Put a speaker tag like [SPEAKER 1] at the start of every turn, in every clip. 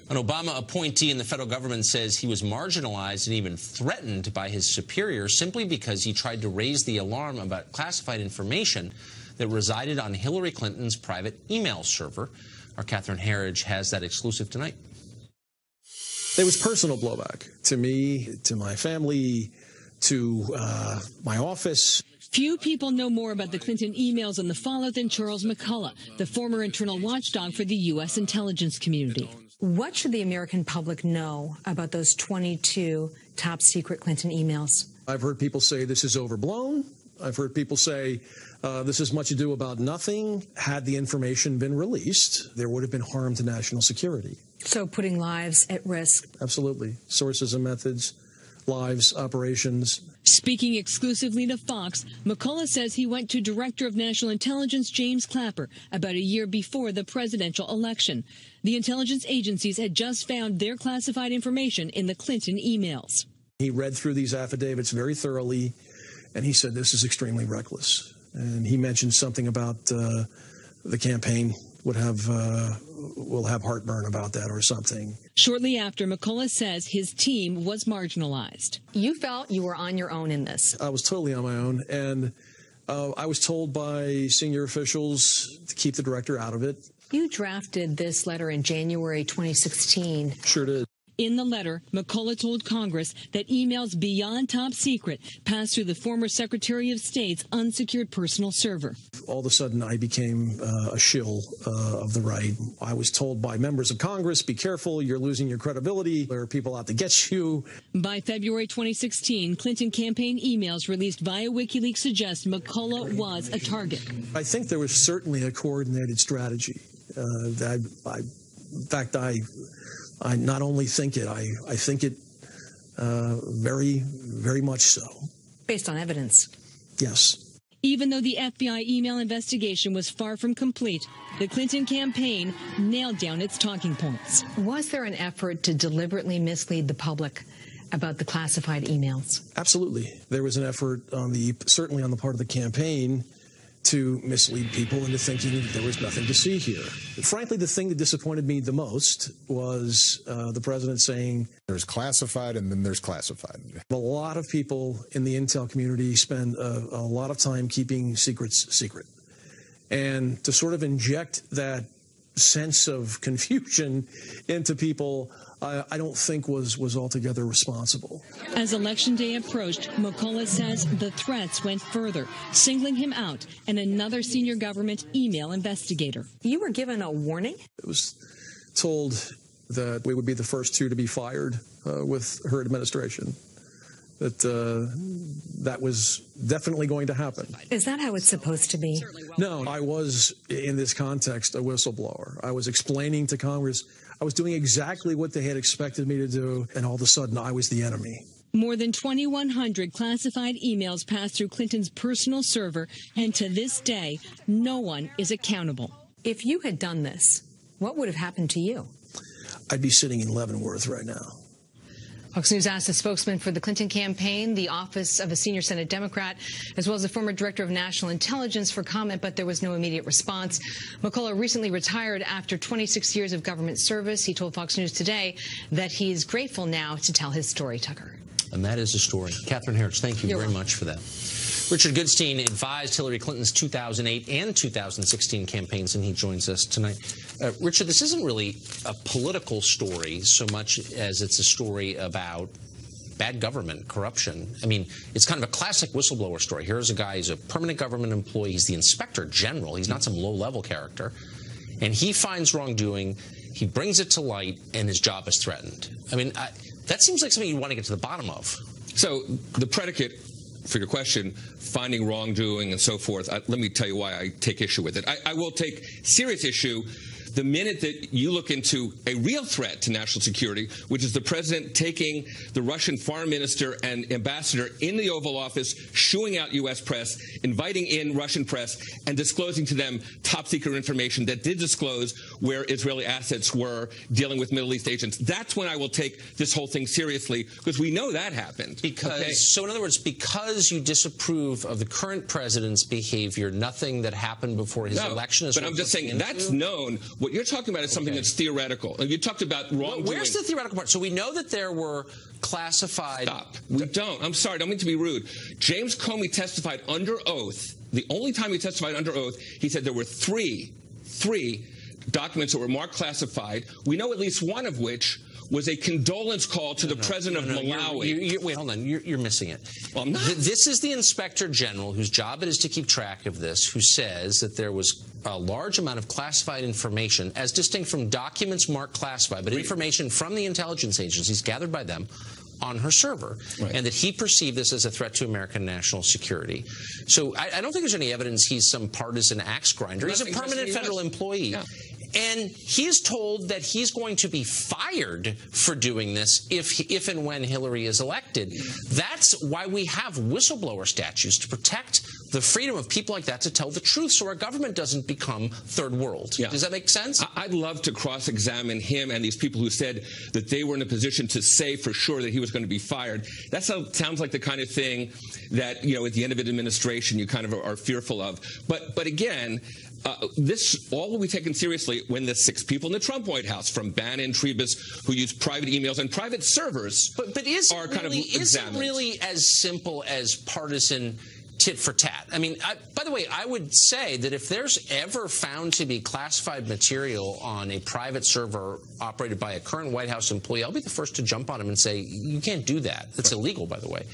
[SPEAKER 1] An Obama appointee in the federal government says he was marginalized and even threatened by his superiors simply because he tried to raise the alarm about classified information that resided on Hillary Clinton's private email server. Our Catherine Herridge has that exclusive tonight.
[SPEAKER 2] There was personal blowback to me, to my family, to my office.
[SPEAKER 3] Few people know more about the Clinton emails and the fallout than Charles McCullough, the former internal watchdog for the U.S. intelligence community.
[SPEAKER 4] What should the American public know about those 22 top-secret Clinton emails?
[SPEAKER 2] I've heard people say this is overblown. I've heard people say this is much ado about nothing. Had the information been released, there would have been harm to national security.
[SPEAKER 4] So putting lives at risk.
[SPEAKER 2] Absolutely. Sources and methods, lives, operations.
[SPEAKER 3] Speaking exclusively to Fox, McCullough says he went to Director of National Intelligence James Clapper about a year before the presidential election. The intelligence agencies had just found their classified information in the Clinton emails.
[SPEAKER 2] He read through these affidavits very thoroughly, and he said this is extremely reckless. And he mentioned something about the campaign will have heartburn about that or something.
[SPEAKER 3] Shortly after, McCullough says his team was marginalized.
[SPEAKER 4] You felt you were on your own in this.
[SPEAKER 2] I was totally on my own, and I was told by senior officials to keep the director out of it.
[SPEAKER 4] You drafted this letter in January 2016.
[SPEAKER 2] Sure did.
[SPEAKER 3] In the letter, McCullough told Congress that emails beyond top secret passed through the former Secretary of State's unsecured personal server. All
[SPEAKER 2] of a sudden, I became a shill of the right. I was told by members of Congress, be careful, you're losing your credibility. There are people out to get you.
[SPEAKER 3] By February 2016, Clinton campaign emails released via WikiLeaks suggest McCullough was a target.
[SPEAKER 2] I think there was certainly a coordinated strategy. In fact, I not only think it, I think it very, very much so.
[SPEAKER 4] Based on evidence?
[SPEAKER 2] Yes.
[SPEAKER 3] Even though the FBI email investigation was far from complete, the Clinton campaign nailed down its talking points.
[SPEAKER 4] Was there an effort to deliberately mislead the public about the classified emails?
[SPEAKER 2] Absolutely. There was an effort certainly on the part of the campaign to mislead people into thinking there was nothing to see here. Frankly, the thing that disappointed me the most was the president saying,
[SPEAKER 5] there's classified and then there's classified.
[SPEAKER 2] A lot of people in the intel community spend a lot of time keeping secrets secret. And to sort of inject that sense of confusion into people, I don't think was altogether responsible.
[SPEAKER 3] As Election Day approached, McCullough says the threats went further, singling him out and another senior government email investigator.
[SPEAKER 4] You were given a warning?
[SPEAKER 2] It was told that we would be the first two to be fired with her administration. That was definitely going to happen.
[SPEAKER 4] Is that how it's supposed to be?
[SPEAKER 2] No, I was, in this context, a whistleblower. I was explaining to Congress, I was doing exactly what they had expected me to do, and all of a sudden I was the enemy.
[SPEAKER 3] More than 2,100 classified emails passed through Clinton's personal server, and to this day, no one is accountable.
[SPEAKER 4] If you had done this, what would have happened to you?
[SPEAKER 2] I'd be sitting in Leavenworth right now.
[SPEAKER 4] Fox News asked a spokesman for the Clinton campaign, the office of a senior Senate Democrat, as well as the former director of national intelligence for comment, but there was no immediate response. McCullough recently retired after 26 years of government service. He told Fox News today that he's grateful now to tell his story, Tucker.
[SPEAKER 1] And that is the story. Catherine Herridge, thank you very much for that. Richard Goodstein advised Hillary Clinton's 2008 and 2016 campaigns, and he joins us tonight. Richard, this isn't really a political story so much as it's a story about bad government, corruption. I mean, it's kind of a classic whistleblower story. Here's a guy who's a permanent government employee. He's the inspector general. He's not some low-level character. And he finds wrongdoing. He brings it to light, and his job is threatened. I mean, that seems like something you want to get to the bottom of.
[SPEAKER 6] So the predicate for your question, finding wrongdoing and so forth, let me tell you why I take issue with it. I will take serious issue the minute that you look into a real threat to national security, which is the president taking the Russian foreign minister and ambassador in the Oval Office, shooing out U.S. press, inviting in Russian press, and disclosing to them top-secret information that did disclose where Israeli assets were dealing with Middle East agents. That's when I will take this whole thing seriously, because we know that happened.
[SPEAKER 1] So in other words, because you disapprove of the current president's behavior, nothing that happened before his election is...
[SPEAKER 6] But I'm just saying that's known. What What you're talking about is something that's theoretical. You talked about wrongdoing.
[SPEAKER 1] Where's the theoretical part? So we know that there were classified...
[SPEAKER 6] Stop. We don't. I'm sorry. I don't mean to be rude. James Comey testified under oath. The only time he testified under oath, he said there were three documents that were marked classified. We know at least one of which was a condolence call to the president of Malawi.
[SPEAKER 1] Wait, hold on. You're missing it.
[SPEAKER 6] Well, I'm not.
[SPEAKER 1] This is the Inspector General, whose job it is to keep track of this, who says that there was a large amount of classified information, as distinct from documents marked classified, but information from the intelligence agencies gathered by them on her server, and that he perceived this as a threat to American national security. So I don't think there's any evidence he's some partisan axe grinder. He's a permanent federal employee. Yeah. And he's told that he's going to be fired for doing this if and when Hillary is elected. That's why we have whistleblower statutes, to protect the freedom of people like that to tell the truth so our government doesn't become third world. Yeah. Does that make sense?
[SPEAKER 6] I'd love to cross-examine him and these people who said that they were in a position to say for sure that he was going to be fired. That sounds like the kind of thing that, you know, at the end of an administration you kind of are fearful of. But again, this all will be taken seriously when the 6 people in the Trump White House, from Bannon, Trebus, who use private emails and private servers, are kind of examined. Is it really
[SPEAKER 1] as simple as partisan tit for tat? I mean, by the way, I would say that if there's ever found to be classified material on a private server operated by a current White House employee, I'll be the first to jump on him and say, you can't do that. That's illegal, by the way.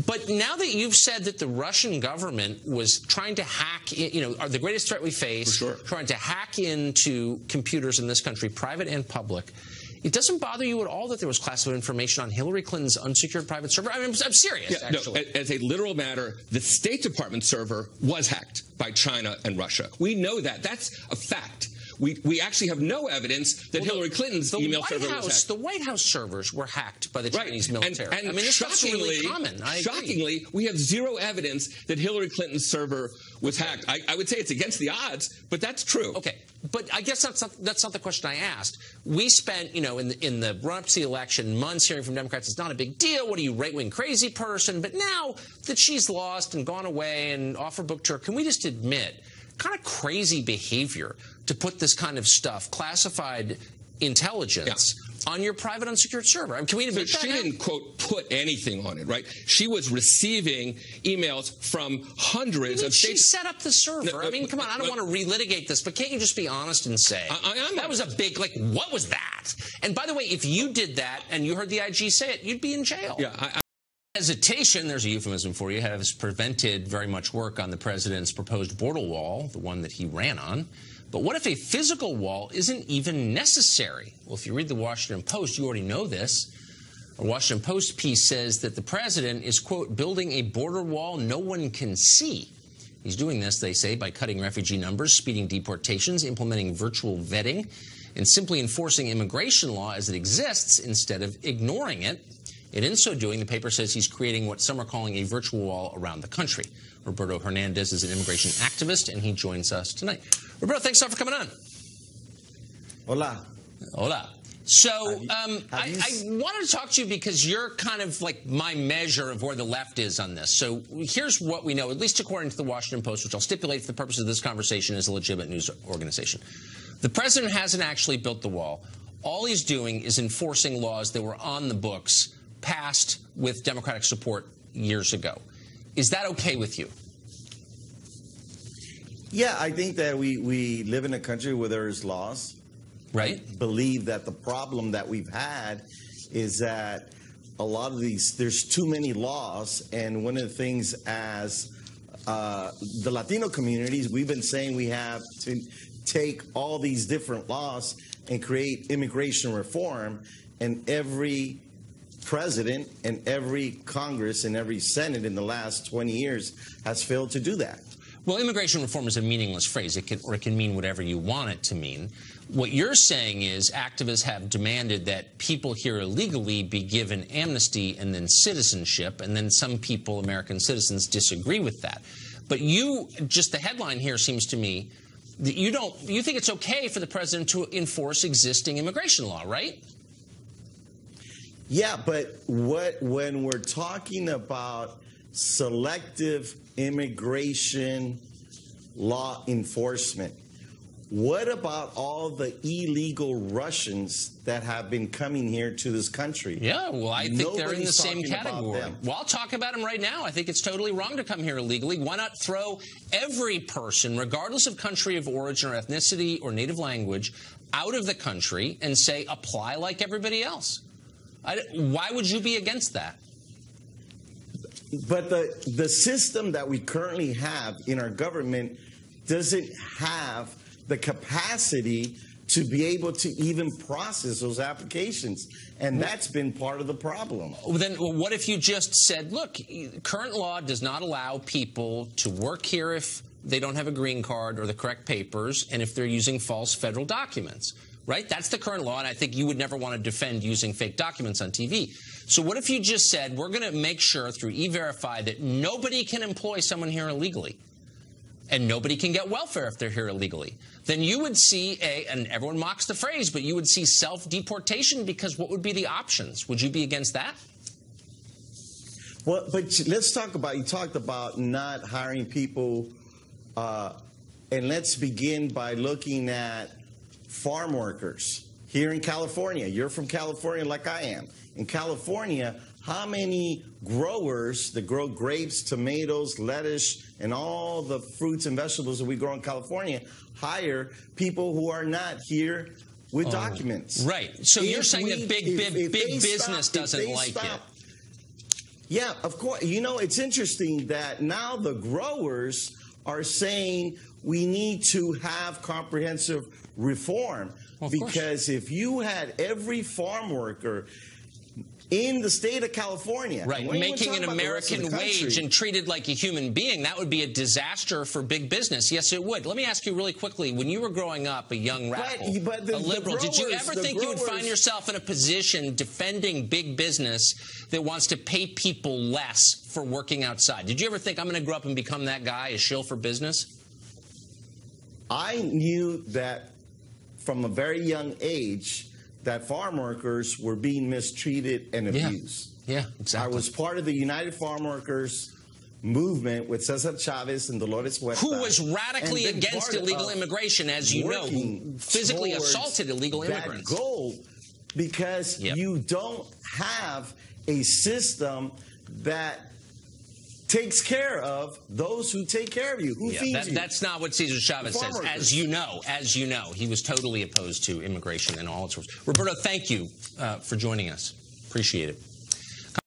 [SPEAKER 1] But now that you've said that the Russian government was trying to hack, you know, are the greatest threat we face, trying to hack into computers in this country, private and public, it doesn't bother you at all that there was classified information on Hillary Clinton's unsecured private server? I mean, I'm serious, actually.
[SPEAKER 6] No, as a literal matter, the State Department server was hacked by China and Russia. We know that. That's a fact. We actually have no evidence that Hillary Clinton's email server was hacked.
[SPEAKER 1] The White House servers were hacked by the Chinese military.
[SPEAKER 6] And
[SPEAKER 1] I mean, this is really common.
[SPEAKER 6] Shockingly, we have zero evidence that Hillary Clinton's server was hacked. I would say it's against the odds, but that's true.
[SPEAKER 1] Okay, but I guess that's not the question I asked. We spent, you know, in the run-up to the election, months hearing from Democrats, it's not a big deal. What are you, right-wing crazy person? But now that she's lost and gone away and off her book tour, can we just admit kind of crazy behavior to put this kind of stuff, classified intelligence, on your private unsecured server? I mean, can we admit that?
[SPEAKER 6] She didn't, quote, put anything on it, right? She was receiving emails from hundreds of
[SPEAKER 1] She set up the server. I mean, come on, I don't want to relitigate this, but can't you just be honest and say, that was a big, like, what was that? And by the way, if you did that and you heard the IG say it, you'd be in jail.
[SPEAKER 6] Yeah,
[SPEAKER 1] Hesitation, there's a euphemism for you, has prevented very much work on the president's proposed border wall, the one that he ran on. But what if a physical wall isn't even necessary? Well, if you read the Washington Post, you already know this. A Washington Post piece says that the president is, quote, building a border wall no one can see. He's doing this, they say, by cutting refugee numbers, speeding deportations, implementing virtual vetting, and simply enforcing immigration law as it exists instead of ignoring it. And in so doing, the paper says he's creating what some are calling a virtual wall around the country. Roberto Hernandez is an immigration activist, and he joins us tonight. Roberto, thanks a lot for coming on.
[SPEAKER 7] Hola.
[SPEAKER 1] Hola. So I wanted to talk to you because you're kind of like my measure of where the left is on this. So here's what we know, at least according to the Washington Post, which I'll stipulate for the purpose of this conversation is a legitimate news organization. The president hasn't actually built the wall. All he's doing is enforcing laws that were on the books, passed with Democratic support years ago. Is that okay with you?
[SPEAKER 7] Yeah, I think that we live in a country where there's laws.
[SPEAKER 1] Right.
[SPEAKER 7] I believe that the problem that we've had is that a lot of these, there's too many laws. And one of the things as the Latino communities, we've been saying we have to take all these different laws and create immigration reform. And every president and every Congress and every Senate in the last 20 years has failed to do that.
[SPEAKER 1] Well, immigration reform is a meaningless phrase. It can mean whatever you want it to mean. What you're saying is activists have demanded that people here illegally be given amnesty and then citizenship, and then some people, American citizens, disagree with that. But you, just the headline here seems to me that you think it's okay for the president to enforce existing immigration law, right?
[SPEAKER 7] Yeah, but when we're talking about selective immigration law enforcement, what about all the illegal Russians that have been coming here to this country?
[SPEAKER 1] Yeah, well, I think they're in the same
[SPEAKER 7] Nobody's talking about
[SPEAKER 1] category.
[SPEAKER 7] them.
[SPEAKER 1] Well, I'll talk about them right now. I think it's totally wrong to come here illegally. Why not throw every person, regardless of country of origin or ethnicity or native language, out of the country and say, apply like everybody else? Why would you be against that?
[SPEAKER 7] But the system that we currently have in our government doesn't have the capacity to be able to even process those applications. And that's been part of the problem.
[SPEAKER 1] Then what if you just said, look, current law does not allow people to work here if they don't have a green card or the correct papers and if they're using false federal documents, right? That's the current law, and I think you would never want to defend using fake documents on TV. So what if you just said, we're going to make sure through E-Verify that nobody can employ someone here illegally? And nobody can get welfare if they're here illegally. Then you would see and everyone mocks the phrase, but you would see self-deportation, because what would be the options? Would you be against that?
[SPEAKER 7] Well, but let's talk about, you talked about not hiring people, and let's begin by looking at farm workers here in California. You're from California like I am. In California, how many growers that grow grapes, tomatoes, lettuce, and all the fruits and vegetables that we grow in California hire people who are not here with documents?
[SPEAKER 1] Right. So you're saying that big business doesn't like it.
[SPEAKER 7] Yeah, of course. You know, it's interesting that now the growers are saying we need to have comprehensive reform, because if you had every farm worker in the state of California,
[SPEAKER 1] right, making an American wage and treated like a human being, that would be a disaster for big business. Yes, it would. Let me ask you really quickly, when you were growing up, a young radical, a liberal, did you ever think you would find yourself in a position defending big business that wants to pay people less for working outside? Did you ever think, I'm going to grow up and become that guy, a shill for business?
[SPEAKER 7] I knew that from a very young age that farm workers were being mistreated and abused.
[SPEAKER 1] Yeah, exactly.
[SPEAKER 7] I was part of the United Farm Workers movement with Cesar Chavez and Dolores Huerta.
[SPEAKER 1] Who was radically against illegal immigration, as you know, who physically assaulted illegal immigrants.
[SPEAKER 7] That goal, because you don't have a system that takes care of those who take care of you. Who feeds you?
[SPEAKER 1] That's not what Cesar Chavez says. As you know, he was totally opposed to immigration and all its sorts. Roberto, thank you for joining us. Appreciate it.